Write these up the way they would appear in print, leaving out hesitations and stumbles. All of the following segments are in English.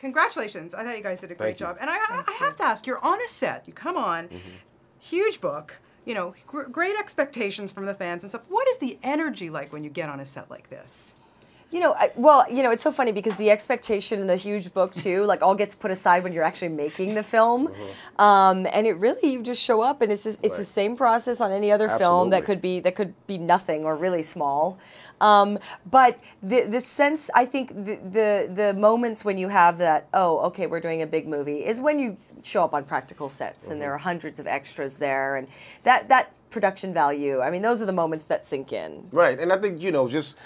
congratulations. I thought you guys did a great Thank you. job. And I have to ask, you're on a set. You come on, huge book, you know, great expectations from the fans and stuff. What is the energy like when you get on a set like this? You know, well, you know, it's so funny because the expectation in the huge book too, like all gets put aside when you're actually making the film, and it really, you just show up and it's just, it's the same process on any other film that could be nothing or really small, but the sense, I think the moments when you have that, oh, okay, we're doing a big movie, is when you show up on practical sets and there are hundreds of extras there, and that production value. I mean, those are the moments that sink in. Right, and I think, you know, just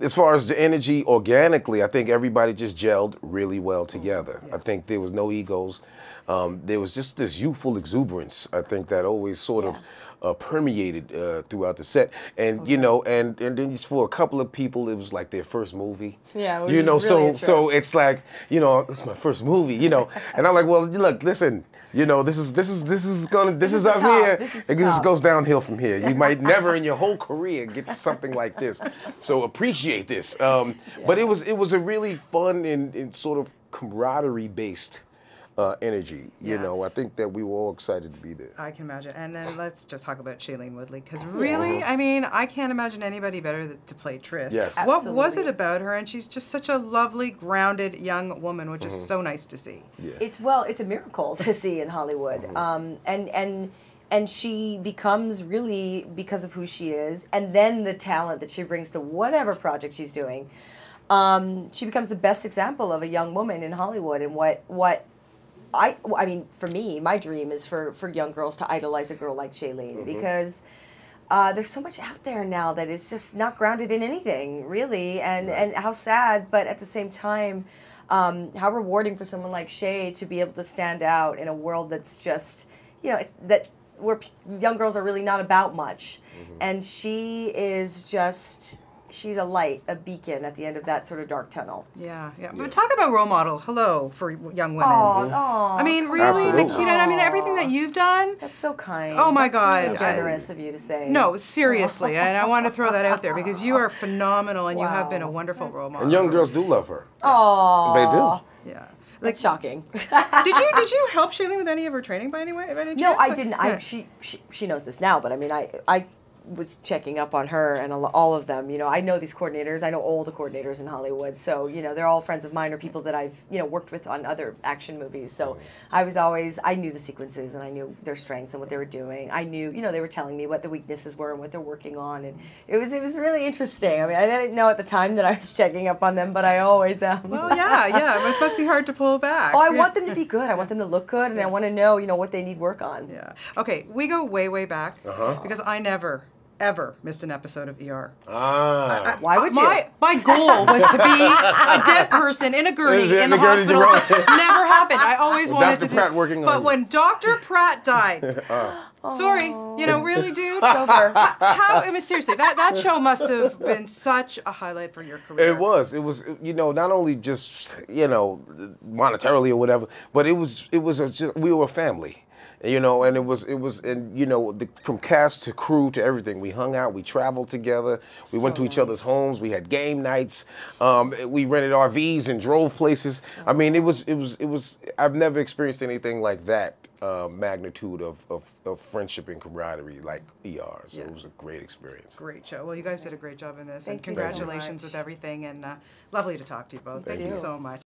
as far as the energy organically, I think everybody just gelled really well together. I think there was no egos. There was just this youthful exuberance, I think, that always sort of permeated throughout the set. And, you know, and then just for a couple of people, it was like their first movie. Yeah, you know, really so it's like, you know, it's my first movie, you know. And I'm like, well, look, listen, you know, this is up here. It just goes downhill from here. You might never in your whole career get something like this. So appreciate this. But it was a really fun and sort of camaraderie based energy. You know, I think that we were all excited to be there. I can imagine. And then let's just talk about Shailene Woodley, because really, I mean, I can't imagine anybody better to play Tris. Yes. What was it about her? And she's just such a lovely, grounded young woman, which is so nice to see. Yeah. It's a miracle to see in Hollywood, and she becomes really, because of who she is, and then the talent that she brings to whatever project she's doing, she becomes the best example of a young woman in Hollywood. And what I mean, for me, my dream is for young girls to idolize a girl like Shailene, because there's so much out there now that is just not grounded in anything, really, and how sad, but at the same time, how rewarding for someone like Shay to be able to stand out in a world that's just, you know, where young girls are really not about much, and she is just. She's a light, a beacon at the end of that sort of dark tunnel. Yeah. But talk about role model, for young women. I mean, really, Nikita, I mean, everything that you've done. That's so kind. Oh my That's God. really generous of you to say. No, seriously, and I want to throw that out there because you are phenomenal and you have been a wonderful role model. And young girls do love her. Oh, They do. Yeah. That's shocking. Did you help Shailene with any of her training by any way? No, I didn't. She knows this now, but I mean, I was checking up on her and all of them. You know, I know these coordinators. I know all the coordinators in Hollywood. So, you know, they're all friends of mine or people that I've, you know, worked with on other action movies. So I knew the sequences and I knew their strengths and what they were doing. I knew, you know, they were telling me what the weaknesses were and what they're working on. And it was really interesting. I mean, I didn't know at the time that I was checking up on them, but I always am. Well, yeah. It must be hard to pull back. Oh, I want them to be good. I want them to look good, and I want to know, you know, what they need work on. Yeah. Okay, we go way, way back because I never ever missed an episode of ER. Why would you? My goal was to be a dead person in a gurney in the hospital. Never happened. I always wanted to do. Pratt working but on when Dr. Pratt died, sorry, you know, really, dude. Over. How? I mean, seriously, that show must have been such a highlight for your career. It was, you know, not only just, you know, monetarily or whatever, but we were a family. You know, and it was, and you know, from cast to crew to everything. We hung out, we traveled together, we went to each other's homes, we had game nights, we rented RVs and drove places. I mean, it was. I've never experienced anything like that magnitude of friendship and camaraderie like ER. So it was a great experience. Great show. Well, you guys did a great job in this, and Thank you so congratulations much. with everything. And lovely to talk to you both. Thank you so much.